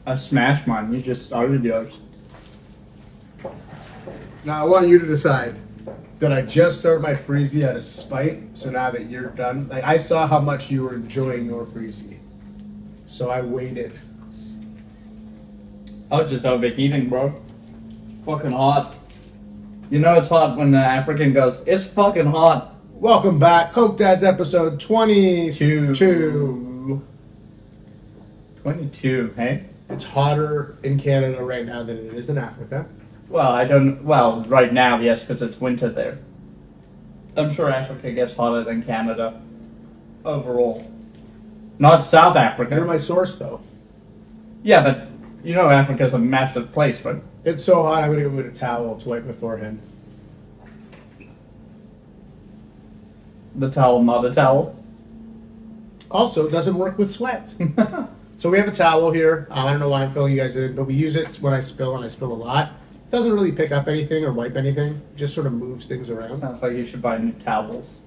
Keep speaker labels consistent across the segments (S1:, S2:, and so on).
S1: I smashed mine. You just started yours.
S2: Now I want you to decide. Did I just start my freezie out of spite? So now that you're done, like I saw how much you were enjoying your freezie, so I waited.
S1: I was just overheating, bro. Fucking hot. You know it's hot when the African goes, it's fucking hot.
S2: Welcome back, Coke Dads episode 22.
S1: 22, hey?
S2: It's hotter in Canada right now than it is in Africa.
S1: Well, right now, yes, because it's winter there. I'm sure Africa gets hotter than Canada overall. Not South Africa.
S2: You're my source, though.
S1: Yeah, but you know Africa's a massive place, but...
S2: It's so hot, I'm going to go get a towel to wipe my forehead.
S1: The towel, not a towel.
S2: Also, it doesn't work with sweat. So we have a towel here. I don't know why I'm filling you guys in, but we use it when I spill, and I spill a lot. It doesn't really pick up anything or wipe anything. It just sort of moves things around.
S1: Sounds like you should buy new towels.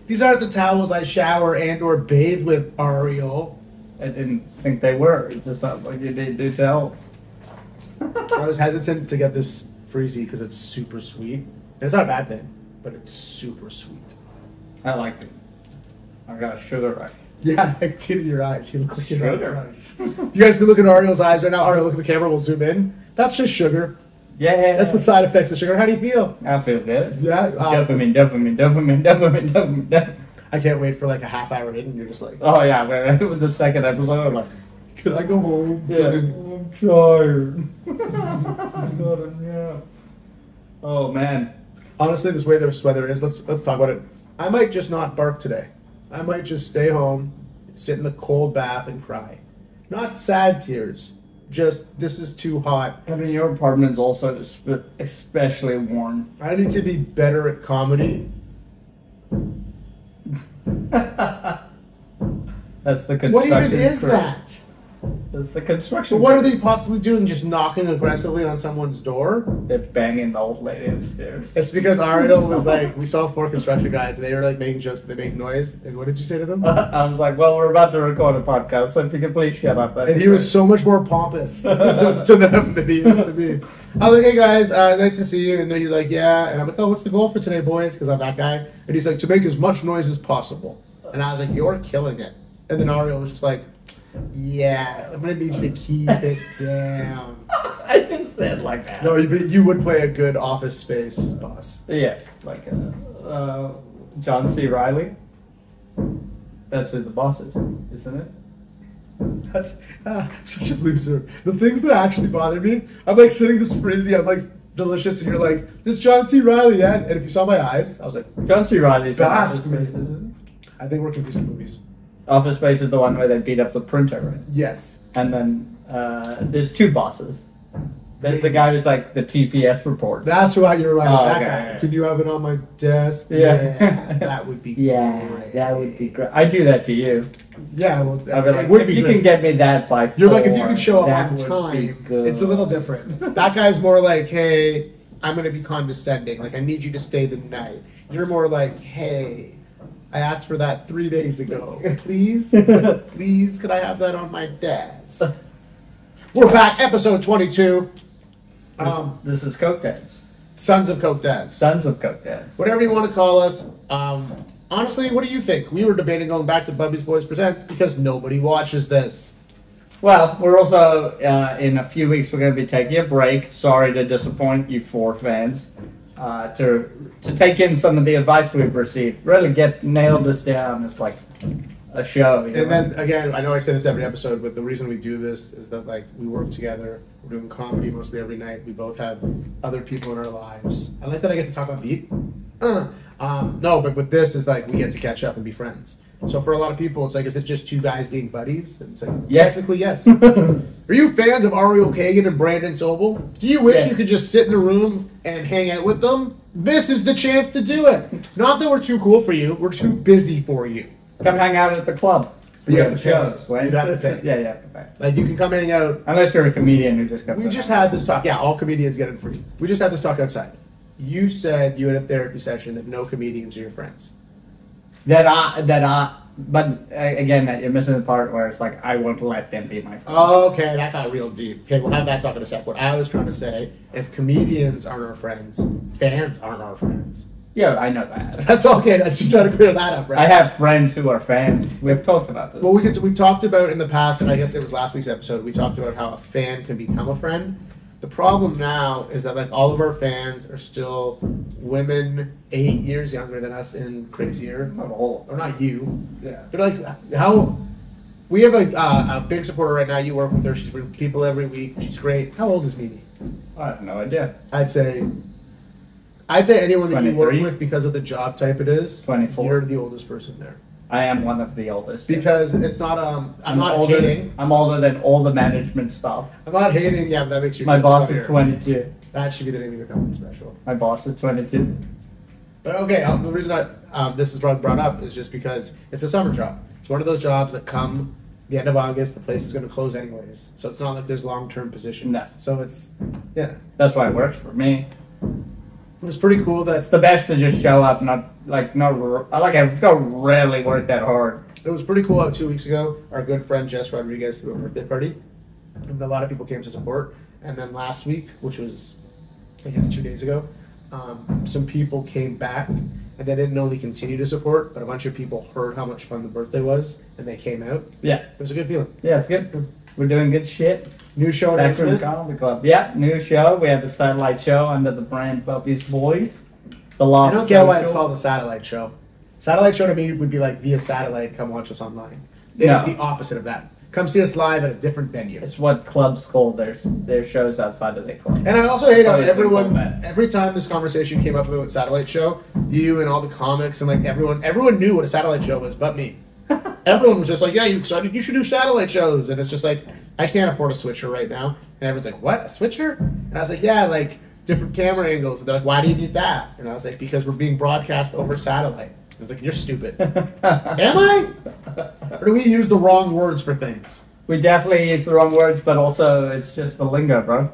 S2: These aren't the towels I shower and or bathe with, Ariel.
S1: I didn't think they were. It just sounds like you need new towels.
S2: I was hesitant to get this freezy because it's super sweet. And it's not a bad thing, but it's super sweet.
S1: I liked it. I got a sugar rush.
S2: Yeah, I can see it in your eyes. You look like you're
S1: Sugar.
S2: eyes. You guys can look at Ariel's eyes right now. Ariel, look at the camera. We'll zoom in. That's just sugar.
S1: Yeah.
S2: That's the side effects of sugar. How do you feel?
S1: I feel good.
S2: Yeah.
S1: Dopamine.
S2: I can't wait for like a half hour in and you're just like,
S1: Oh yeah, with the second episode, I'm like,
S2: can I go home?
S1: yeah, I'm tired. I gotta nap. Oh man.
S2: Honestly, this way this weather is, let's talk about it. I might just not bark today. I might just stay home, sit in the cold bath and cry. Not sad tears. Just, this is too hot.
S1: I mean, your apartment's also especially warm.
S2: I need to be better at comedy.
S1: That's the construction.
S2: What even is
S1: crew.
S2: that?
S1: That's the construction.
S2: But what are
S1: crew.
S2: they possibly doing? Just knocking aggressively on someone's door?
S1: They're banging the old lady upstairs.
S2: It's because Ariel was like, we saw 4 construction guys and they were like making jokes that they make noise. And what did you say to them?
S1: I was like, well, we're about to record a podcast, so if you can please shut up.
S2: And he was so much more pompous to them than he is to me. I was like, hey guys, nice to see you. And then he's like, yeah. And I'm like, oh, what's the goal for today, boys? Because I'm that guy. And he's like, to make as much noise as possible. And I was like, you're killing it. And then Ariel was just like, yeah, I'm going to need you to keep it down.
S1: I didn't say it like that.
S2: No, you would play a good Office Space boss.
S1: Yes, like John C. Reilly. That's who the boss is, isn't it?
S2: That's I'm such a loser. The things that actually bother me, I'm like sitting this frizzy, I'm like delicious, and you're like, this John C. Reilly yet? And if you saw my eyes, I was like,
S1: John C. Reilly's in Office
S2: bask me.
S1: Space, isn't
S2: I think we're confusing movies.
S1: it? Office Space is the one where they beat up the printer, right?
S2: Yes.
S1: And then there's 2 bosses. There's the guy who's like the TPS report.
S2: That's why you're right.
S1: Oh,
S2: That
S1: okay,
S2: guy.
S1: yeah.
S2: Can you have it on my desk?
S1: Yeah.
S2: That would be
S1: Yeah,
S2: great.
S1: that would be great. I do that to you.
S2: Yeah, well,
S1: I'd be like,
S2: it would
S1: if
S2: be
S1: you
S2: great.
S1: can get me that by
S2: You're like, if you
S1: 4,
S2: can show up
S1: that
S2: on
S1: would be
S2: time,
S1: good.
S2: it's a little different. That guy's more like, hey, I'm going to be condescending. Like, I need you to stay the night. You're more like, hey, I asked for that 3 days ago. Please? Please, could I have that on my desk? We're back, episode 22.
S1: This is Coke Dads.
S2: Sons of Coke Dads.
S1: Sons of Coke Dads.
S2: Whatever you want to call us. Honestly, what do you think? We were debating going back to Bubby's Boys Presents because nobody watches this.
S1: Well, we're also, in a few weeks, we're going to be taking a break. Sorry to disappoint you 4 fans. To take in some of the advice we've received. Really nail this down. It's like a show. You know?
S2: And then, again, I know I say this every episode, but the reason we do this is that, like, we work together. We're doing comedy mostly every night. We both have other people in our lives. I like that I get to talk on beat. No, but with this is like we get to catch up and be friends. So for a lot of people, it's like, is it just 2 guys being buddies? And it's like,
S1: Yes.
S2: technically, yes. Are you fans of Ariel Kagan and Brandon Sobel? Do you wish
S1: Yeah.
S2: you could just sit in a room and hang out with them? This is the chance to do it. Not that we're too cool for you. We're too busy for you.
S1: Come hang out at the club.
S2: You
S1: We
S2: have
S1: have
S2: to pay.
S1: shows. Right?
S2: You'd have to pay.
S1: Yeah, you have to pay.
S2: Like, you can come hang out.
S1: Unless you're a comedian who just comes.
S2: We just had this talk. Yeah, all comedians get it free. We just had this talk outside. You said you had a therapy session that no comedians are your friends.
S1: that But again, you're missing the part where it's like I won't let them be my friend.
S2: Okay, that got real deep. Okay, we'll have that talk in a sec. What I was trying to say, if comedians aren't our friends, fans aren't our friends.
S1: Yeah, I know that.
S2: That's okay. That's just trying to clear that up, right?
S1: I have friends who are fans. We've talked about this.
S2: Well, we've talked about in the past, and I guess it was last week's episode, we talked about how a fan can become a friend. The problem now is that like all of our fans are still women 8 years younger than us and crazier.
S1: Not all.
S2: Or not you.
S1: Yeah.
S2: But like how we have a big supporter right now. You work with her. She's bringing people every week. She's great. How old is Mimi?
S1: I have no idea.
S2: I'd say anyone that you work
S1: 23?
S2: with because of the job type it is.
S1: 24.
S2: You're the oldest person there.
S1: I am one of the oldest.
S2: Because it's not I'm not
S1: older.
S2: hating.
S1: I'm older than all the management staff.
S2: I'm not hating. Yeah, but that makes you.
S1: My boss
S2: funnier.
S1: is 22.
S2: That should be the name of your company special.
S1: My boss is 22.
S2: But okay, the reason this is brought up is just because it's a summer job. It's one of those jobs that come the end of August, the place is going to close anyways. So it's not like there's long-term positions.
S1: No.
S2: So it's, yeah.
S1: That's why it works for me.
S2: It was pretty cool
S1: It's
S2: that,
S1: the best to just show up, I don't really work that hard.
S2: it was pretty cool how 2 weeks ago, our good friend Jess Rodriguez threw a birthday party. And a lot of people came to support. And then last week, which was, I guess 2 days ago, some people came back and they didn't only continue to support, but a bunch of people heard how much fun the birthday was and they came out.
S1: Yeah.
S2: It was a good feeling.
S1: Yeah, it's good. We're doing good shit.
S2: New show
S1: Backroom
S2: announcement.
S1: Comedy Club. Yeah, new show. We have a satellite show under the brand Bubby's Boys. The
S2: I
S1: Loft
S2: don't get why it's
S1: Social.
S2: called a satellite show. Satellite show to me would be like via satellite, come watch us online. It is
S1: No.
S2: the opposite of that. Come see us live at a different venue.
S1: It's what clubs call their shows outside of their club.
S2: And I also hate how
S1: Probably
S2: everyone,
S1: think about that.
S2: every time this conversation came up about satellite show, you and all the comics and like everyone knew what a satellite show was but me. Everyone was just like, yeah, you excited? You should do satellite shows. And it's just like, I can't afford a switcher right now. And everyone's like, what, a switcher? And I was like, yeah, like different camera angles. And they're like, why do you need that? And I was like, because we're being broadcast over satellite. And it's like, you're stupid. Am I? Or do we use the wrong words for things?
S1: We definitely use the wrong words, but also it's just the lingo, bro.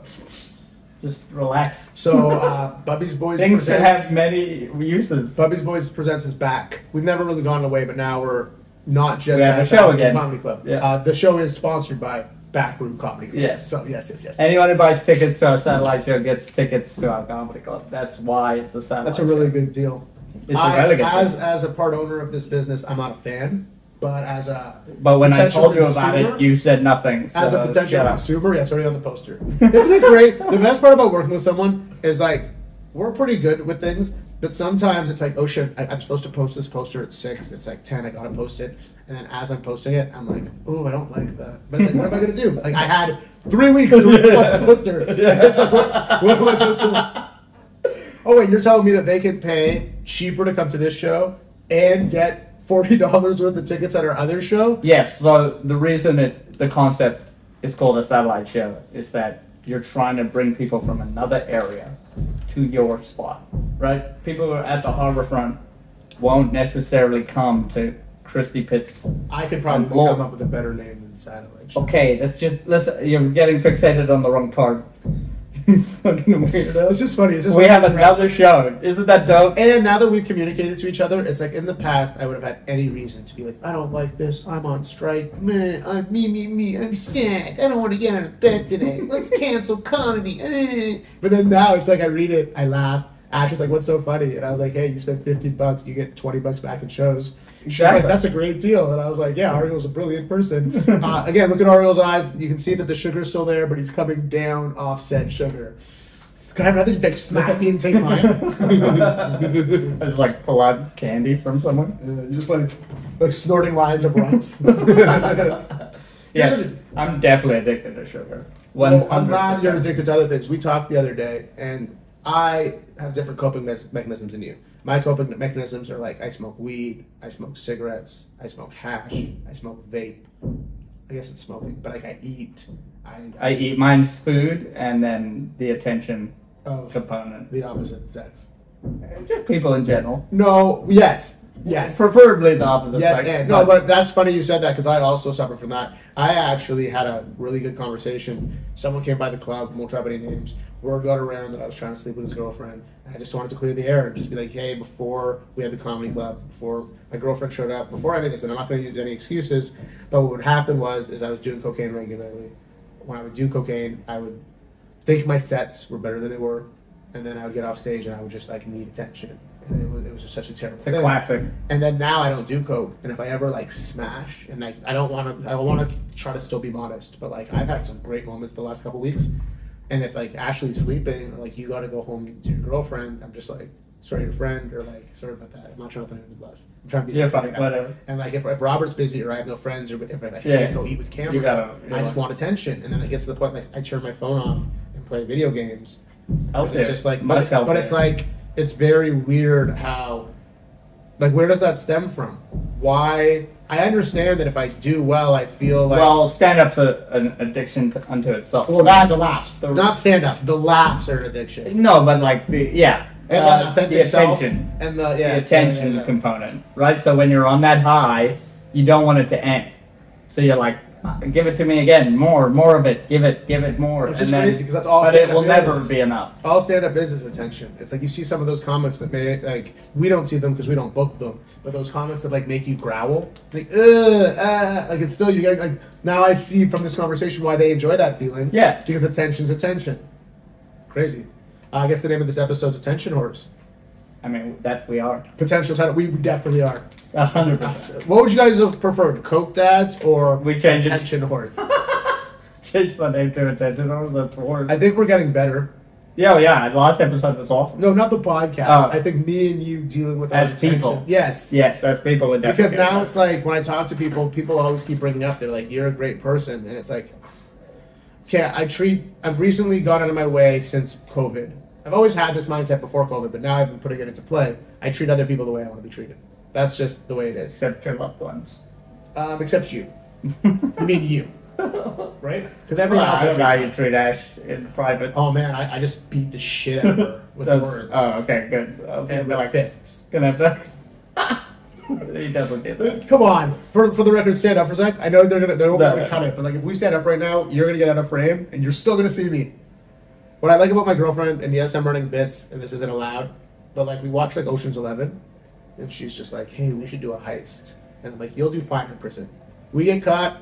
S1: Just relax.
S2: So, Bubby's Boys
S1: Things can
S2: presents.
S1: have many uses.
S2: Bubby's Boys presents is back. We've never really gone away, but now we're not just
S1: We have
S2: at
S1: a show
S2: Backroom
S1: again.
S2: Comedy Club.
S1: Yeah.
S2: The show is sponsored by Backroom Comedy Club.
S1: Yes.
S2: So yes.
S1: Anyone who buys tickets to our satellite show gets tickets to our comedy club. That's why it's a satellite
S2: That's a really
S1: show.
S2: good deal.
S1: It's a really good thing.
S2: as a part owner of this business, I'm not a fan, but as a
S1: But when I
S2: potential
S1: told you about
S2: consumer-
S1: it, you said nothing.
S2: as a
S1: so
S2: potential
S1: shut up.
S2: consumer, yeah, it's already on the poster. Isn't it great? The best part about working with someone is like we're pretty good with things, but sometimes it's like, oh shit, I'm supposed to post this poster at 6. It's like 10. I gotta post it, and then as I'm posting it, I'm like, oh, I don't like that. But it's like, what am I gonna do? Like I had 3 weeks to read the poster. It's like, what am I supposed to? Oh wait, you're telling me that they can pay cheaper to come to this show and get $40 worth of tickets at our other show?
S1: Yes, so the reason the concept is called a satellite show is that you're trying to bring people from another area to your spot, right? People who are at the harborfront won't necessarily come to Christie Pitt's.
S2: I could probably
S1: Well-
S2: come up with a better name than satellite show.
S1: Okay, listen, you're getting fixated on the wrong part. You fucking weirdo.
S2: It's just funny. It's just
S1: We
S2: funny.
S1: have another show. Isn't that dope?
S2: And now that we've communicated to each other, it's like in the past, I would have had any reason to be like, I don't like this. I'm on strike. Man, I'm me. I'm sad. I don't want to get out of bed today. Let's cancel comedy. But then now it's like I read it, I laugh. Ash is like, what's so funny? And I was like, hey, you spent $15, you get $20 back in shows. She's like,
S1: Exactly.
S2: that's a great deal. And I was like, yeah, Ariel's a brilliant person. Again, look at Ariel's eyes. You can see that the sugar's still there, but he's coming down offset sugar. Could I have another? You take smack me and take mine?
S1: I just like pull out candy from someone.
S2: You're just like snorting lines of runs.
S1: Yes, I'm definitely addicted to sugar.
S2: Well, I'm glad
S1: 100%.
S2: you're addicted to other things. We talked the other day, and I have different coping mechanisms than you. My coping mechanisms are like I smoke weed, I smoke cigarettes, I smoke hash, I smoke vape. I guess it's smoking, but like I eat.
S1: I eat mine's food and then the attention
S2: of
S1: component.
S2: the opposite sex.
S1: Just people in general.
S2: No, yes, Yes.
S1: Preferably the opposite
S2: Yes,
S1: sex.
S2: and no, but that's funny you said that because I also suffer from that. I actually had a really good conversation. Someone came by the club, won't drop any names. Word got around that I was trying to sleep with his girlfriend. And I just wanted to clear the air and just be like, hey, before we had the comedy club, before my girlfriend showed up, before any of this, and I'm not going to use any excuses, but what would happen is I was doing cocaine regularly. When I would do cocaine, I would think my sets were better than they were, and then I would get off stage and I would just like need attention. And it was just such a terrible thing.
S1: It's a classic.
S2: And then now I don't do coke, and if I ever like smash, and I don't want to, I want to try to still be modest, but like I've had some great moments the last couple weeks, and if like Ashley's sleeping, or like you got to go home to your girlfriend, I'm just like, sorry, your friend, or like, sorry about that. I'm not trying to throw you less. I'm trying to be
S1: fine, whatever.
S2: And like if Robert's busy or I have no friends, or if I can't go eat with Cameron, I just want attention, and then it gets to the point like I turn my phone off and play video games. It's just like, but it's like. It's very weird how, like, where does that stem from? Why? I understand that if I do well, I feel like...
S1: Well, stand-up's an addiction unto itself.
S2: Well, the laughs. Not stand-up. The laughs are an addiction.
S1: No, but like, And
S2: the authentic self.
S1: Attention.
S2: And the
S1: attention component, right? So when you're on that high, you don't want it to end. So you're like, give it to me again, more of it, give it more.
S2: It's just crazy because that's all.
S1: But it will never be enough.
S2: All stand-up is attention. It's like you see some of those comics that make like we don't see them because we don't book them, but those comics that like make you growl, like like it's still you're getting like now I see from this conversation why they enjoy that feeling.
S1: Yeah,
S2: because attention's attention. Crazy. I guess the name of this episode's Attention Horez.
S1: I mean, that we are.
S2: Potential title. We definitely are.
S1: 100%.
S2: What would you guys have preferred? Coke Dads or
S1: we changed
S2: Attention Horez?
S1: Change the name to Attention Horez. That's Horez.
S2: I think we're getting better.
S1: Yeah. The last episode was awesome.
S2: No, not the podcast. I think me and you dealing with
S1: as
S2: attention.
S1: People.
S2: Yes,
S1: as people would definitely.
S2: Because now it's like when I talk to people always keep bringing up. They're like, "You're a great person," and it's like, okay, I've recently gone out of my way since COVID. I've always had this mindset before COVID, but now I've been putting it into play. I treat other people the way I want to be treated. That's just the way it is.
S1: Except your loved ones.
S2: Except you. You mean you. Right? Because everyone else...
S1: I don't know how you treat Ash in private.
S2: Oh, man, I just beat the shit out of her with words.
S1: Oh, okay, good.
S2: And with fists.
S1: Gonna have to... He doesn't do that.
S2: Come on. For the record, stand up for a sec. I know they're gonna cut it, but like if we stand up right now, you're gonna get out of frame, and you're still gonna see me. What I like about my girlfriend, and yes, I'm running bits, and this isn't allowed, but like we watch like Ocean's 11, and she's just like, hey, we should do a heist. And I'm like, you'll do fine in prison. We get caught,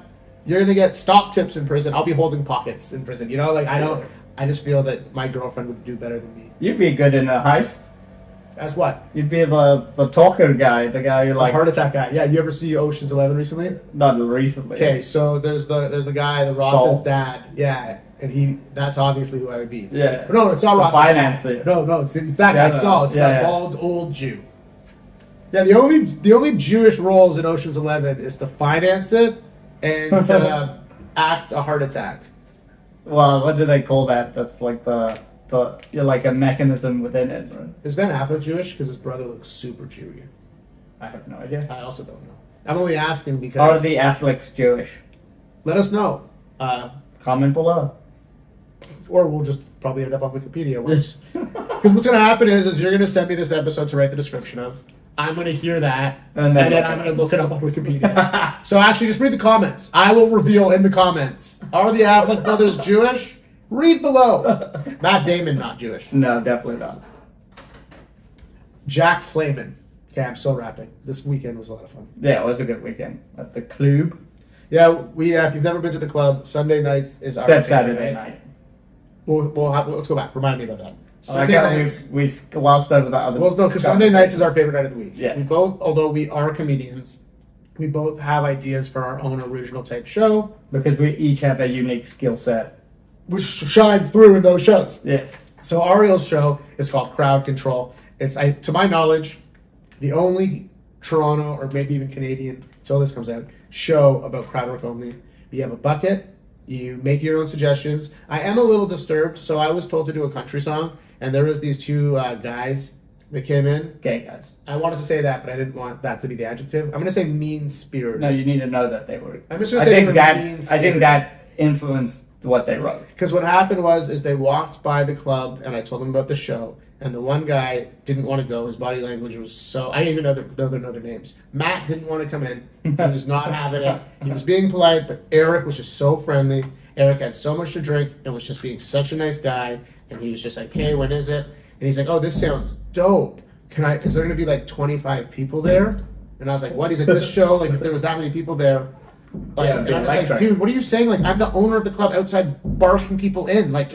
S2: you're going to get stock tips in prison. I'll be holding pockets in prison. You know, like I just feel that my girlfriend would do better than me.
S1: You'd be good in a heist.
S2: As what?
S1: You'd be the talker guy, the guy who like...
S2: The heart attack guy. Yeah, you ever see Ocean's 11 recently?
S1: Not recently.
S2: Okay, so there's the guy, the Ross's dad. Yeah. And that's obviously who I would be.
S1: Yeah.
S2: But no, it's not Ross.
S1: Financier.
S2: No, it's that guy. Saul. It's that bald old Jew. Yeah, the only Jewish roles in Ocean's 11 is to finance it and to act a heart attack.
S1: Well, what do they call that? That's like you're like a mechanism within it, right?
S2: Is Ben Affleck Jewish? Because his brother looks super Jewy.
S1: I have no idea.
S2: I also don't know. I'm only asking because...
S1: Are the Afflecks Jewish?
S2: Let us know.
S1: Comment below.
S2: Or we'll just probably end up on Wikipedia once. Because what's going to happen is you're going to send me this episode to write the description of. I'm going to hear that, and then I'm going to look it up on Wikipedia. So actually, just read the comments. I will reveal in the comments. Are the Affleck brothers Jewish? Read below. Matt Damon, not Jewish.
S1: No, definitely not.
S2: Jack Flamin. Okay, I'm still rapping. This weekend was a lot of fun.
S1: Yeah, it was a good weekend. At the club.
S2: Yeah, if you've never been to the club, Sunday nights is our
S1: Except Saturday night.
S2: Let's go back. Remind me about that.
S1: Sunday nights. We glossed over the other.
S2: Well, no, because Sunday nights is our favorite night of the week.
S1: Yes.
S2: We both, although we are comedians, we both have ideas for our own original type show.
S1: Because we each have a unique skill set.
S2: Which shines through in those shows.
S1: Yes.
S2: So Ariel's show is called Crowd Control. It's, to my knowledge, the only Toronto or maybe even Canadian, until this comes out, show about crowd work only. You have a bucket. You make your own suggestions. I am a little disturbed, so I was told to do a country song, and there was these two guys that came in.
S1: Gay guys.
S2: I wanted to say that, but I didn't want that to be the adjective. I'm going to say mean-spirited.
S1: No, you need to know that they were.
S2: I'm just going to say mean-spirited.
S1: I think that influenced what they wrote.
S2: Because what happened is they walked by the club, and I told them about the show, and the one guy didn't want to go. His body language was so... I didn't even know their names. Matt didn't want to come in. He was not having it. He was being polite, but Eric was just so friendly. Eric had so much to drink and was just being such a nice guy. And he was just like, hey, when is it? And he's like, oh, this sounds dope. Is there going to be like 25 people there? And I was like, what? He's like, this show, like if there was that many people there... Like,
S1: Yeah,
S2: and I was like, dude, what are you saying? Like, I'm the owner of the club outside barking people in. Like,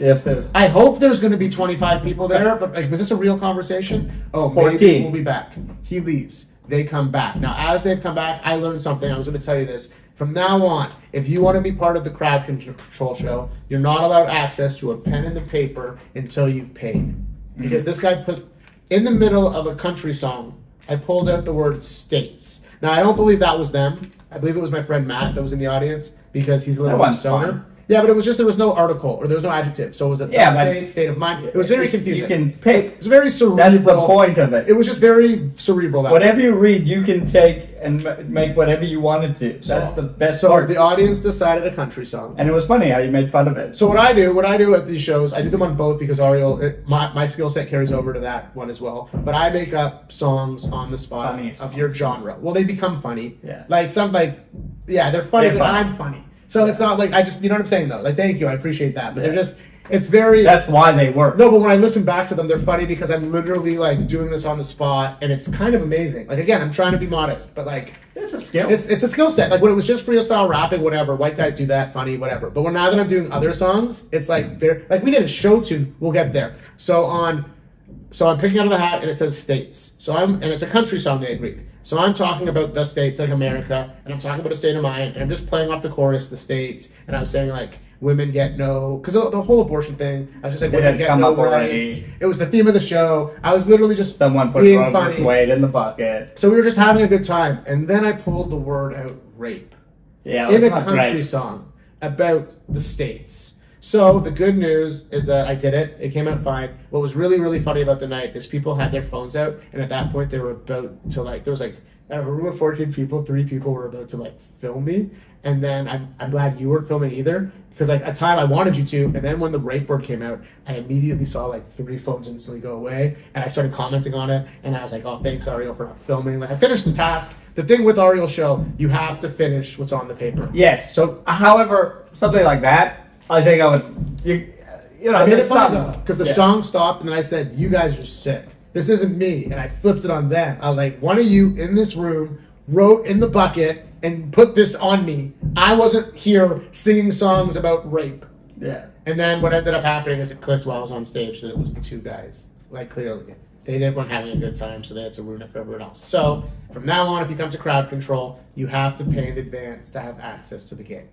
S2: I hope there's going to be 25 people there, but like, was this a real conversation? Oh,
S1: 14.
S2: Maybe we'll be back. He leaves. They come back. Now, as they've come back, I learned something. I was going to tell you this. From now on, if you want to be part of the crowd control show, you're not allowed access to a pen and the paper until you've paid. Because this guy put, in the middle of a country song, I pulled out the word states. Now, I don't believe that was them. I believe it was my friend Matt that was in the audience because he's a little bit stoner.
S1: Fun.
S2: Yeah, but it was just there was no article or there was no adjective. So it was a state of mind. It was very confusing.
S1: You can pick.
S2: It was very cerebral.
S1: That's the point of it.
S2: It was just very cerebral.
S1: Whatever you read, you can take and make whatever you wanted to. That's the best part.
S2: So the audience decided a country song.
S1: And it was funny how you made fun of it.
S2: So what I do at these shows, I do them on both because Ariel, my skill set carries over to that one as well. But I make up songs on the spot of your genre. Well, they become funny.
S1: Yeah.
S2: They're funny, but I'm funny. So it's not like you know what I'm saying though. Like, thank you, I appreciate that. But they're just, it's very.
S1: That's why they work.
S2: No, but when I listen back to them, they're funny because I'm literally like doing this on the spot, and it's kind of amazing. Like, again, I'm trying to be modest, but like
S1: it's a skill.
S2: It's a skill set. Like when it was just freestyle rapping, whatever. White guys do that, funny, whatever. But now that I'm doing other songs, it's like we did a show tune. We'll get there. So I'm picking out of the hat, and it says states. And it's a country song. They agreed. So I'm talking about the states, like America, and I'm talking about a state of mind, and I'm just playing off the chorus, the states, and I was saying like women get no, because the whole abortion thing, I was just like, women get no rights. It was the theme of the show. I was literally just
S1: someone put
S2: being funny.
S1: Weight in the bucket.
S2: So we were just having a good time, and then I pulled the word out, rape, in a country song about the states. So the good news is that I did it. It came out fine. What was really, really funny about the night is people had their phones out, and at that point they were about to there was a room of 14 people, 3 people were about to film me, and then I'm glad you weren't filming either, because at a time I wanted you to, and then when the rape word came out, I immediately saw 3 phones instantly go away, and I started commenting on it, and I was like, oh, thanks Ariel for not filming. I finished the task. The thing with Ariel's show, you have to finish what's on the paper.
S1: Yes. So, however, something like that, I think I would,
S2: I made it funny though, because the song stopped, and then I said, you guys are sick. This isn't me, and I flipped it on them. I was like, one of you in this room wrote in the bucket and put this on me. I wasn't here singing songs about rape.
S1: Yeah.
S2: And then what ended up happening is it clicked while I was on stage that it was the 2 guys. Clearly. They weren't having a good time, so they had to ruin it for everyone else. So, from now on, if you come to crowd control, you have to pay in advance to have access to the game.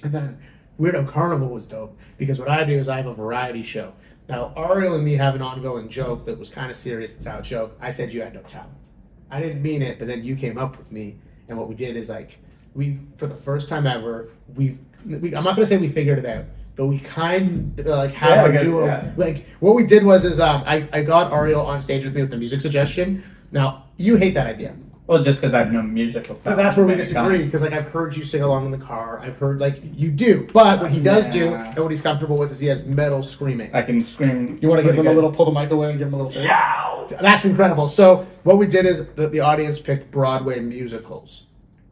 S2: And then Weirdo Carnival was dope, because what I do is I have a variety show. Now, Ariel and me have an ongoing joke that was kind of serious. It's our joke. I said you had no talent. I didn't mean it, but then you came up with me, and what we did is for the first time ever, I'm not going to say we figured it out, but we kind of have a duo. Yeah. What we did was I got Ariel on stage with me with the music suggestion. Now, you hate that idea.
S1: Well, just because I have no musical talent.
S2: That's where we disagree, because I've heard you sing along in the car. I've heard you do, but what he does do and what he's comfortable with is he has metal screaming.
S1: I can scream.
S2: You want to give him a little, pull the mic away and give him a little taste? Yeah. That's incredible. So what we did is the audience picked Broadway musicals,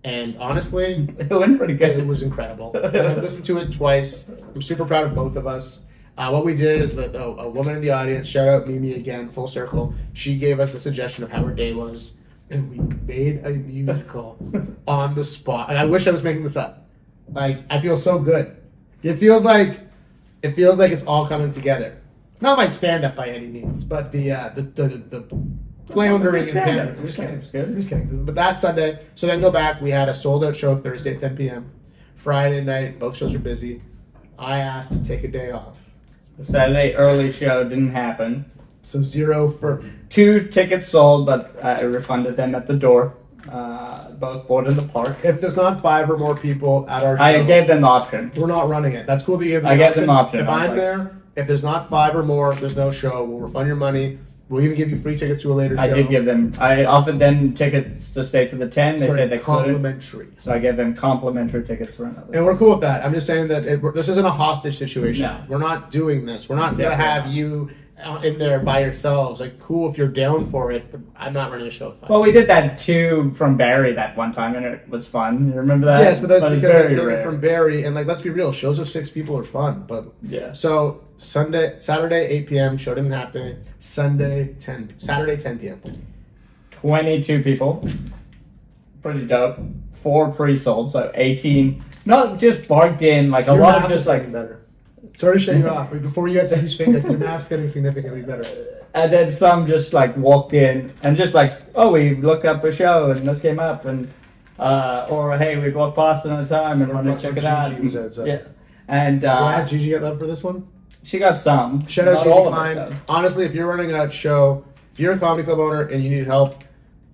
S2: and honestly,
S1: it went pretty good.
S2: It was incredible. I've listened to it twice. I'm super proud of both of us. What we did is that a woman in the audience, shout out Mimi again, full circle. She gave us a suggestion of how her day was. And we made a musical on the spot. And I wish I was making this up. I feel so good. It feels like it's all coming together. Not my stand-up by any means, but the floundering and pandering. I'm just kidding. But that Sunday, so then go back. We had a sold-out show Thursday at 10 p.m. Friday night, both shows are busy. I asked to take a day off.
S1: The Saturday early show didn't happen.
S2: So 0 for
S1: 2 tickets sold, but I refunded them at the door. Both bought in the park.
S2: If there's not 5 or more people at our show,
S1: I gave them the option.
S2: We're not running it. That's cool that you gave them
S1: I gave them the option.
S2: If I'm there, if there's not 5 or more, there's no show. We'll refund your money. We'll even give you free tickets to a later show.
S1: I did give them. I offered them tickets to stay for the 10. They said they
S2: complimentary.
S1: Couldn't. So I gave them complimentary tickets for another.
S2: And we're cool with that. I'm just saying that this isn't a hostage situation.
S1: No.
S2: We're not doing this. We're not going to have you in there by yourselves. Like, cool if you're down for it, but I'm not running a show with 5
S1: Well, we did that too from Barry that one time, and it was fun. You remember that?
S2: Yes, but that's
S1: it's
S2: because
S1: very
S2: they're
S1: rare.
S2: from Barry, and like, let's be real, shows of 6 people are fun, but
S1: Yeah.
S2: So Saturday 8 p.m. show didn't happen. Saturday 10 p.m.
S1: 22 people. Pretty dope. 4 pre-sold, so 18. Not just barked in, like a
S2: Your
S1: lot of
S2: math
S1: just
S2: is
S1: like.
S2: getting better. Sorry to shut you off, but before you had to use fingers, your math's getting significantly better.
S1: And then some just like walked in and just like, oh, we looked up a show and this came up, and or hey, we walked past another time and wanted to check it out.
S2: Gigi was outside.
S1: Yeah, and
S2: Yeah, Gigi get love for this one.
S1: she got some.
S2: Shout out
S1: Not
S2: Gigi
S1: all of it,
S2: Klein.
S1: though.
S2: Honestly, if you're running a show, if you're a comedy club owner and you need help,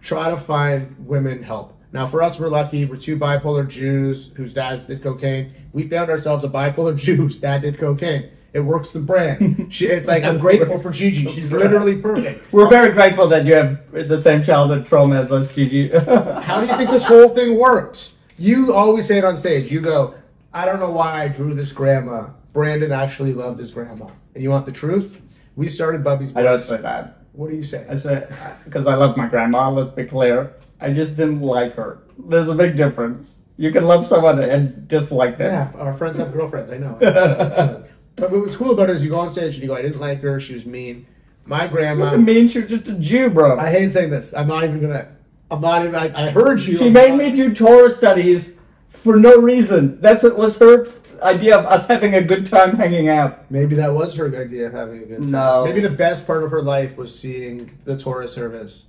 S2: try to find women help. Now, for us, we're lucky. We're 2 bipolar Jews whose dads did cocaine. We found ourselves a bipolar Jew whose dad did cocaine. It works the brand. It's like, I'm grateful for Gigi. She's literally perfect.
S1: We're very grateful that you have the same childhood trauma as us, Gigi.
S2: How do you think this whole thing works? You always say it on stage. You go, I don't know why I drew this grandma. Brandon actually loved his grandma. And you want the truth? We started Bubby's
S1: I don't
S2: Boys.
S1: say that.
S2: What do you say?
S1: I say because I love my grandma. Let's be clear. I just didn't like her. There's a big difference. You can love someone and dislike them.
S2: Yeah, our friends have girlfriends. I know. But what's cool about it is you go on stage and you go, I didn't like her. She was mean. My grandma.
S1: What do you mean? She was just a Jew, bro.
S2: I hate saying this. I'm not even. I heard you.
S1: She made me do Torah studies for no reason. That's what was her idea of us having a good time hanging out.
S2: Maybe that was her idea of having a good time.
S1: No.
S2: Maybe the best part of her life was seeing the Torah service.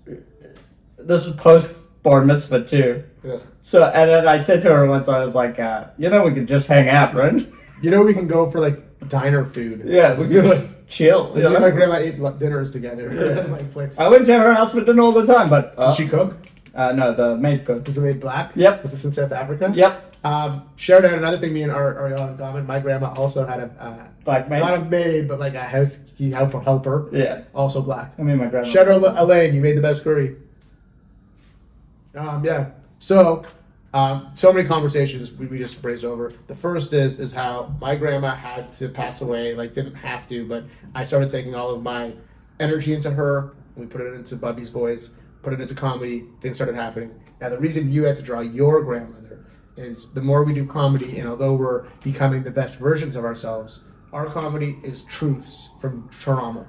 S1: This was post bar mitzvah too.
S2: Yes.
S1: So, and then I said to her once, I was like, you know, we could just hang out, right?
S2: You know, we can go for like diner food.
S1: Yeah, we could just chill.
S2: Like,
S1: You
S2: me and
S1: know?
S2: my grandma ate dinners together. Like, play.
S1: I went to her house for dinner all the time, but
S2: Did she cook?
S1: no, the maid cooked.
S2: Was it made black?
S1: Yep.
S2: Was this in South Africa?
S1: Yep.
S2: Shout out another thing me and Ariel have in common. My grandma also had a
S1: Black maid.
S2: not a maid, but like a helper.
S1: Yeah.
S2: Also black.
S1: I mean, my grandma.
S2: Shout out Elaine, you made the best curry. Yeah. So many conversations we just brazed over. The first is how my grandma had to pass away, like didn't have to, but I started taking all of my energy into her. We put it into Bubby's Boys, put it into comedy. Things started happening. Now the reason you had to draw your grandmother is the more we do comedy, and although we're becoming the best versions of ourselves, our comedy is truths from trauma.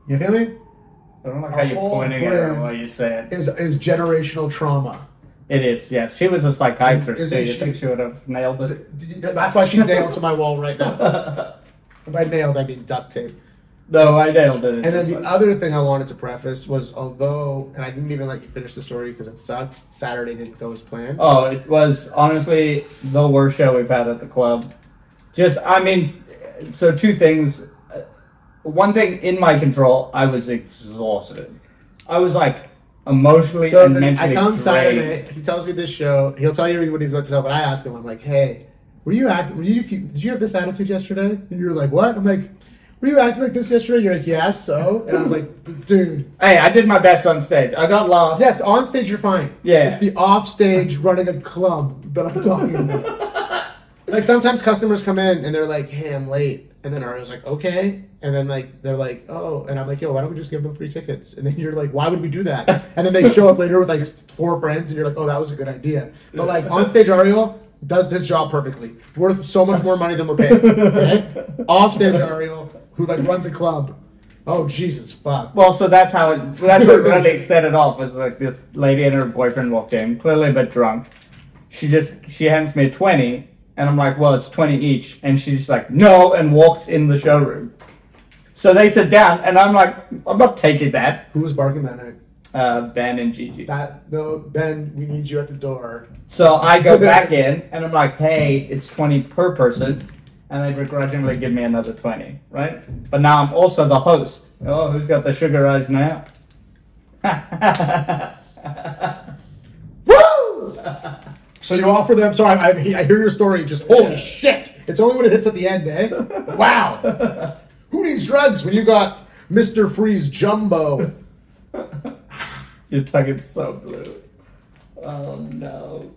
S2: You feel me?
S1: I don't like
S2: Our
S1: how you're
S2: whole
S1: pointing at her
S2: brand
S1: while you say it.
S2: Is generational trauma.
S1: It is, yes. She was a psychiatrist,
S2: Isn't
S1: so you
S2: she-
S1: think she would have nailed it?
S2: That's why she's nailed to my wall right now. By nailed, I mean duct tape.
S1: No, I nailed it.
S2: And then the other thing I wanted to preface was, although, and I didn't even let you finish the story because it sucks, Saturday didn't go as planned.
S1: Oh, it was honestly the worst show we've had at the club. Just, I mean, so 2 things. One thing in my control, I was exhausted. I was like emotionally
S2: So
S1: and
S2: then
S1: mentally
S2: I come
S1: drained.
S2: Saturday, he tells me this show, he'll tell you what he's about to tell, but I ask him, I'm like, hey, did you have this attitude yesterday? And you're like, what? I'm like, were you acting like this yesterday? You're like, yes, so? And I was like, dude.
S1: Hey, I did my best on stage. I got lost.
S2: Yes, on stage you're fine.
S1: Yeah.
S2: It's the off stage running a club that I'm talking about. Like sometimes customers come in and they're like, hey, I'm late. And then Ariel's like, okay. And then like they're like, oh, and I'm like, yo, why don't we just give them free tickets? And then you're like, why would we do that? And then they show up later with like 4 friends and you're like, oh, that was a good idea. But like on stage Ariel does his job perfectly. Worth so much more money than we're paying. Okay? Off stage Ariel, who like runs a club. Oh Jesus fuck.
S1: Well, so that's how that's what really set it off. Was like this lady and her boyfriend walked in, clearly a bit drunk. She hands me a 20, and I'm like, well, it's 20 each, and she's like, no, and walks in the showroom. So they sit down, and I'm like, I'm not taking that.
S2: Who was barking that night?
S1: Ben and Gigi.
S2: Ben, we need you at the door.
S1: So I go back in, and I'm like, hey, it's 20 per person. And they begrudgingly give me another 20, right? But now I'm also the host. Oh, who's got the sugar eyes now?
S2: Woo! So you offer them, sorry, I hear your story, just holy shit. It's only when it hits at the end, eh? Wow. Who needs drugs when you got Mr. Freeze Jumbo?
S1: Your tongue is so blue. Oh no.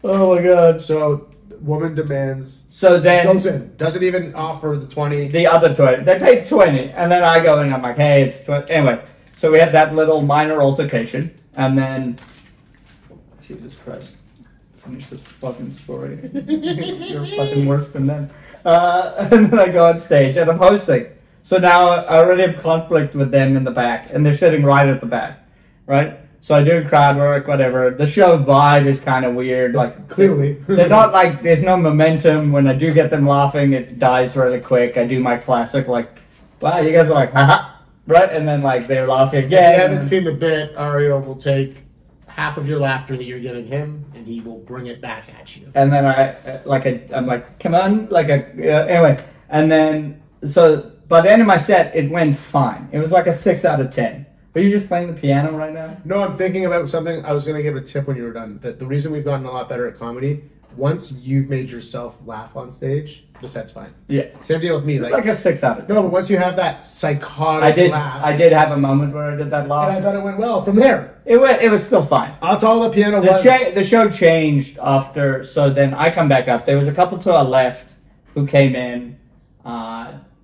S1: Oh my god.
S2: So woman demands.
S1: So then
S2: goes in, doesn't even offer the 20.
S1: The other 20. They paid 20, and then I go in. I'm like, hey, it's 20. Anyway, so we have that little minor altercation, and then Jesus Christ, finish this fucking story. You're fucking worse than them. And then I go on stage, and I'm hosting. So now I already have conflict with them in the back, and they're sitting right at the back, right? So I do crowd work, whatever. The show vibe is kind of weird. Like
S2: clearly,
S1: they're not like there's no momentum. When I do get them laughing, it dies really quick. I do my classic like, wow, you guys are like, haha, right? And then like they're laughing again.
S2: If you haven't seen the bit, Ariel will take half of your laughter that you're giving him, and he will bring it back at you.
S1: And then I'm like, come on, anyway. And then so by the end of my set, it went fine. It was like a 6 out of 10. Are you just playing the piano right now?
S2: No, I'm thinking about something. I was going to give a tip when you were done. That the reason we've gotten a lot better at comedy, once you've made yourself laugh on stage, the set's fine.
S1: Yeah.
S2: Same deal with me.
S1: It's like a 6 out of 10.
S2: No, but once you have that psychotic laugh.
S1: I did have a moment where I did that laugh.
S2: And I thought it went well from there.
S1: It was still fine.
S2: That's all the piano was.
S1: The show changed after, so then I come back up. There was a couple to our left who came in.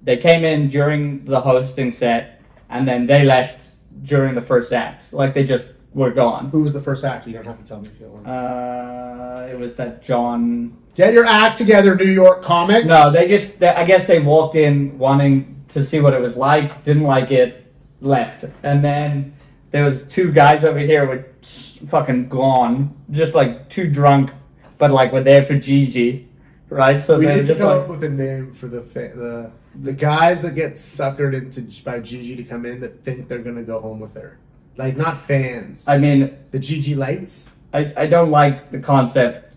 S1: They came in during the hosting set, and then they left during the first act. Like, they just were gone.
S2: Who was the first act? You don't have to tell me if you don't want.
S1: It was that John...
S2: Get your act together, New York comic.
S1: No, I guess they walked in wanting to see what it was like, didn't like it, left. And then there was 2 guys over here with fucking gone, just like too drunk, but like were there for Gigi, right? So
S2: we
S1: they
S2: need to
S1: just
S2: come
S1: like,
S2: up with a name for the guys that get suckered into by Gigi to come in that think they're gonna go home with her, like not fans.
S1: I mean,
S2: the Gigi lights.
S1: I don't like the concept.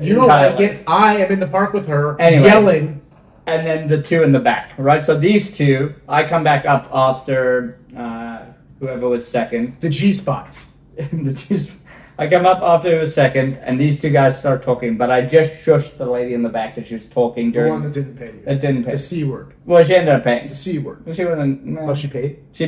S2: You don't like it. I am in the park with her,
S1: anyway,
S2: yelling. And
S1: then the 2 in the back, right? So these 2, I come back up after whoever was second.
S2: The G spots.
S1: I come up after it was second, and these 2 guys start talking, but I just shushed the lady in the back as she was talking during...
S2: The one that didn't pay you.
S1: It didn't pay.
S2: The C word.
S1: Well, she ended up paying.
S2: The C word.
S1: She wasn't... No.
S2: Well, she paid?
S1: She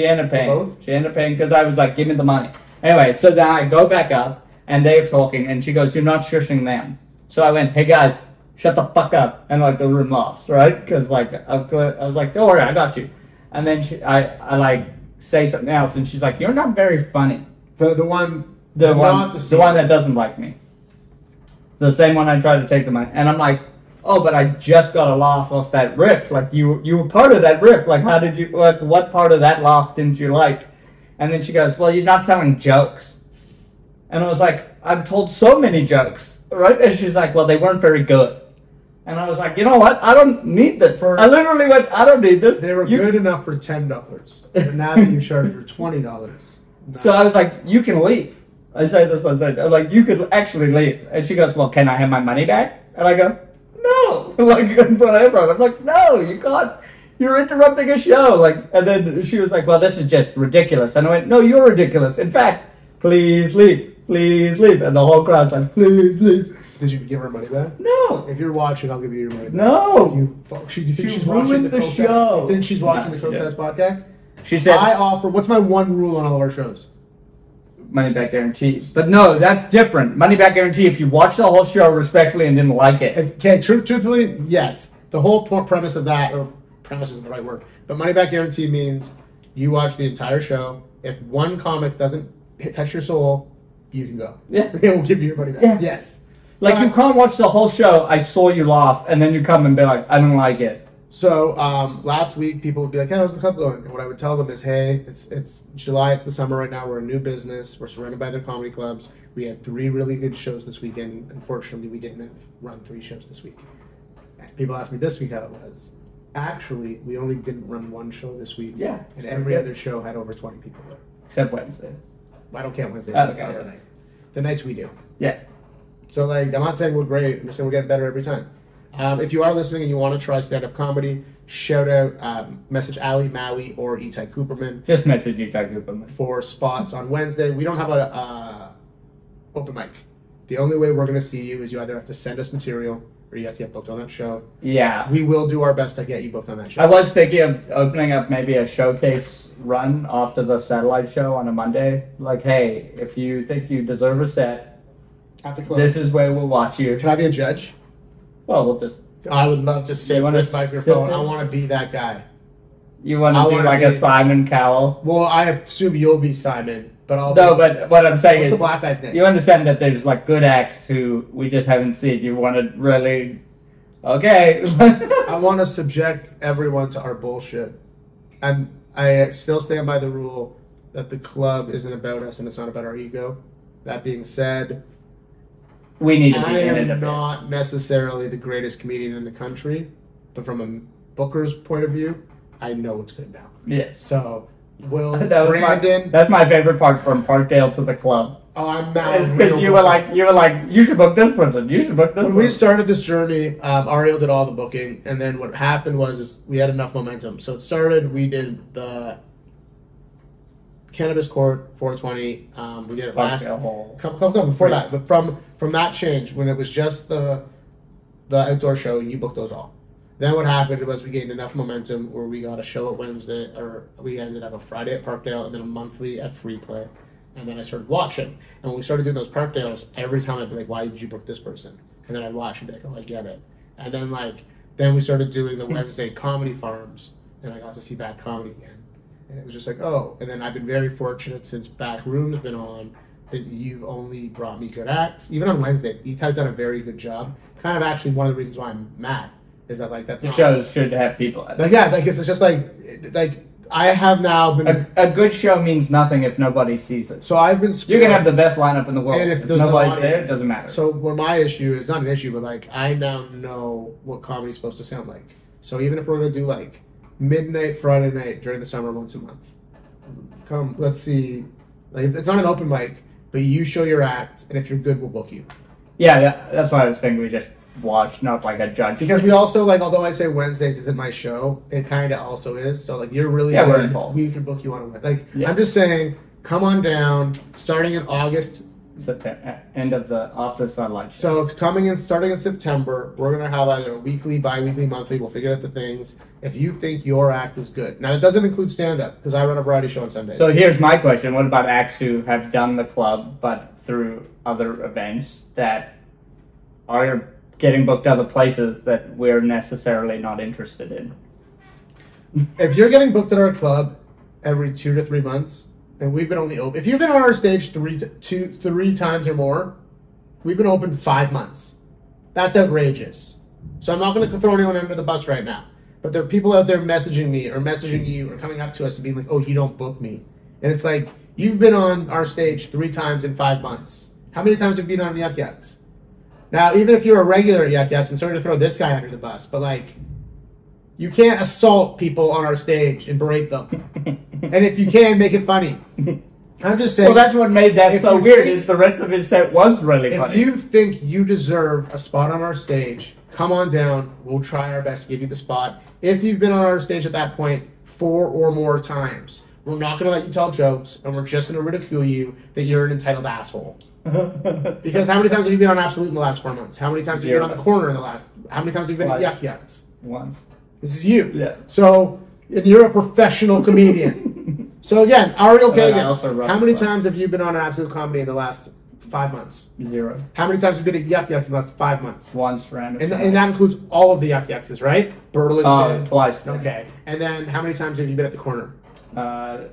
S1: ended up paying.
S2: For both?
S1: She ended up paying because I was like, give me the money. Anyway, so then I go back up, and they're talking, and she goes, you're not shushing them. So I went, hey guys, shut the fuck up. And like the room laughs, right? Because like, I was like, don't worry, I got you. And then I like say something else, and she's like, you're not very funny.
S2: The one
S1: that doesn't like me. The same one I tried to take the money. And I'm like, oh, but I just got a laugh off that riff. Like, you were part of that riff. Like, how did you, like, what part of that laugh didn't you like? And then she goes, well, you're not telling jokes. And I was like, I've told so many jokes, right? And she's like, well, they weren't very good. And I was like, you know what? I don't need this. I literally went, I don't need this.
S2: They were good enough for $10. But now that you charge for $20.
S1: So I was like, you can leave. I say this on stage. I'm like, you could actually leave. And she goes, well, can I have my money back? And I go, no. Like, whatever. I'm like, no, you can't. You're interrupting a show. Like, and then she was like, well, this is just ridiculous. And I went, no, you're ridiculous. In fact, please leave. Please leave. And the whole crowd's like, please leave.
S2: Did you give her money back?
S1: No.
S2: If you're watching, I'll give you your money back.
S1: No.
S2: She's watching the show. Then she's watching the Coke podcast.
S1: She said,
S2: I offer, what's my one rule on all of our shows?
S1: Money back guarantees. But no, that's different. Money back guarantee if you watch the whole show respectfully and didn't like it.
S2: Okay, truthfully, yes. The whole premise of that, or premise isn't the right word, but money back guarantee means you watch the entire show. If one comic doesn't touch your soul, you can go.
S1: Yeah.
S2: They will give you your money back.
S1: Yeah.
S2: Yes.
S1: Like, you can't watch the whole show, I saw you laugh, and then you come and be like, I don't like it.
S2: So last week, people would be like, hey, how's the club going? And what I would tell them is, hey, it's July, it's the summer right now, we're a new business, we're surrounded by other comedy clubs. We had 3 really good shows this weekend. Unfortunately, we didn't run 3 shows this week. People asked me this week how it was. Actually, we only didn't run 1 show this week.
S1: Yeah.
S2: And every other show had over 20 people there.
S1: Except Wednesday.
S2: I don't count Wednesday.
S1: Okay.
S2: Saturday night. The nights we do.
S1: Yeah.
S2: So, like, I'm not saying we're great. I'm just saying we're getting better every time. If you are listening and you want to try stand-up comedy, shout out, message Ali Maui or Itai Cooperman.
S1: Just message Itai Cooperman.
S2: For spots on Wednesday. We don't have a open mic. The only way we're going to see you is you either have to send us material or you have to get booked on that show.
S1: Yeah.
S2: We will do our best to get you booked on that show.
S1: I was thinking of opening up maybe a showcase run after the satellite show on a Monday. Like, hey, if you think you deserve a set,
S2: At the club.
S1: This is where we'll watch you.
S2: Can I be a judge?
S1: Well, we'll just.
S2: I would love to sit
S1: wanna
S2: with microphone.
S1: sit
S2: I
S1: there?
S2: want to be that guy.
S1: You want
S2: I
S1: to do
S2: wanna
S1: like a
S2: be-
S1: Simon Cowell?
S2: Well, I assume you'll be Simon, but I'll
S1: No,
S2: be...
S1: but what I'm saying
S2: What's the
S1: is,
S2: black guy's name?
S1: you understand that there's like good acts who we just haven't seen. You want to really, okay.
S2: I want to subject everyone to our bullshit. And I still stand by the rule that the club isn't about us and it's not about our ego. That being said,
S1: We need to
S2: I
S1: be in it a
S2: am
S1: bit.
S2: not necessarily the greatest comedian in the country, but from a booker's point of view, I know what's good now.
S1: Yes.
S2: So, Will,
S1: That was
S2: Brandon...
S1: that's my favorite part from Parkdale to the club.
S2: Oh, I'm now...
S1: It's because you were like, you should book this person. You should book this
S2: When
S1: person.
S2: we started this journey, Ariel did all the booking, and then what happened was is we had enough momentum. So it started, we did the Cannabis Court 420. We did it last...
S1: Parkdale Hall.
S2: Come, before that. But from that change, when it was just the outdoor show, you booked those all. Then what happened was we gained enough momentum where we got a show at Wednesday, or we ended up a Friday at Parkdale, and then a monthly at Free Play. And then I started watching. And when we started doing those Parkdales, every time I'd be like, why did you book this person? And then I'd watch and be like, oh, I get it. And then we started doing the Wednesday comedy farms, and I got to see bad comedy again. And it was just like, oh. And then I've been very fortunate since Back Room's been on that you've only brought me good acts. Even on Wednesdays, Itai's done a very good job. Kind of actually one of the reasons why I'm mad is that that's
S1: The
S2: not,
S1: shows should have people.
S2: it's just like I have now been.
S1: A good show means nothing if nobody sees it.
S2: So I've been.
S1: You can have the best lineup in the world.
S2: And
S1: if
S2: there's no
S1: nobody's there, it
S2: audience.
S1: doesn't matter.
S2: So where my issue is not an issue, but like I now know what comedy's supposed to sound like. So even if we're gonna do like midnight Friday night during the summer once a month, come let's see. Like it's not an open mic, but you show your act, and if you're good, we'll book you.
S1: Yeah, that's why I was thinking we just watch, not like a judge.
S2: Because we also like, although I say Wednesdays isn't my show, it kind of also is. So like you're really
S1: Yeah, we're
S2: good.
S1: involved.
S2: We can book you on a Wednesday. Like
S1: Yeah.
S2: I'm just saying, come on down. Starting in August.
S1: September, end of the off the sunlight show.
S2: So it's coming in, starting in September. We're gonna have either a weekly, bi-weekly, monthly. We'll figure out the things. If you think your act is good, now it doesn't include stand-up because I run a variety show on Sundays.
S1: So here's my question: what about acts who have done the club but through other events that are getting booked other places that we're necessarily not interested in?
S2: if you're getting booked at our club every 2 to 3 months, and we've been only open, if you've been on our stage three times or more, we've been open 5 months. That's outrageous. So I'm not going to throw anyone under the bus right now. But there are people out there messaging me or messaging you or coming up to us and being like, oh, you don't book me. And it's like, you've been on our stage 3 times in 5 months. How many times have you been on Yuck Yucks? Now, even if you're a regular at Yuck Yucks, and sorry to throw this guy under the bus, but like, you can't assault people on our stage and berate them. And if you can, make it funny. I'm just saying.
S1: Well, that's what made that
S2: if
S1: so
S2: you
S1: weird.
S2: think-
S1: Is the rest of his set was really
S2: If
S1: funny.
S2: you think you deserve a spot on our stage, come on down. We'll try our best to give you the spot. If you've been on our stage at that point 4 or more times, we're not going to let you tell jokes, and we're just going to ridicule you that you're an entitled asshole. Because how many times have you been on Absolute in the last 4 months? How many times have you been on the corner in the last? How many times have you been at Yuck
S1: Twice.
S2: Yucks?
S1: Once.
S2: This is you.
S1: Yeah.
S2: So, and you're a professional comedian. So again, Ariel
S1: And I also
S2: Kagan,
S1: run
S2: how
S1: the
S2: many
S1: club.
S2: times have you been on Absolute Comedy in the last 5 months?
S1: 0.
S2: How many times have you been at Yuck Yucks in the last 5 months?
S1: Once random.
S2: And that includes all of the Yuck Yuckses, right? Burlington.
S1: Twice.
S2: Okay. And then how many times have you been at the corner?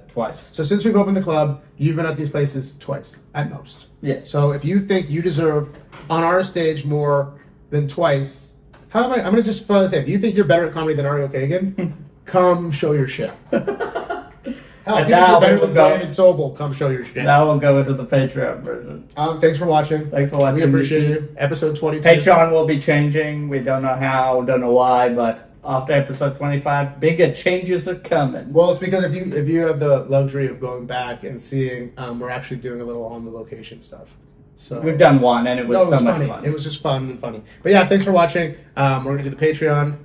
S1: Twice.
S2: So since we've opened the club, you've been at these places twice, at most.
S1: Yes.
S2: So if you think you deserve on our stage more than twice, how am I? I'm going to just say, if you think you're better at comedy than Ariel Kagan, come show your shit. Hell, if you think
S1: now
S2: you're better
S1: we will
S2: than
S1: go-
S2: Brandon Sobel, come show your shit.
S1: Now we'll go into the Patreon version.
S2: Thanks for watching.
S1: Thanks for watching.
S2: We appreciate you. Episode 22.
S1: Patreon will be changing. We don't know how, don't know why, but after episode 25, bigger changes are coming.
S2: Well, it's because if you have the luxury of going back and seeing, we're actually doing a little on the location stuff. So
S1: We've done one, and it was
S2: no, it was
S1: so much
S2: funny.
S1: fun.
S2: It was just fun and funny. But yeah, thanks for watching. We're gonna do the Patreon.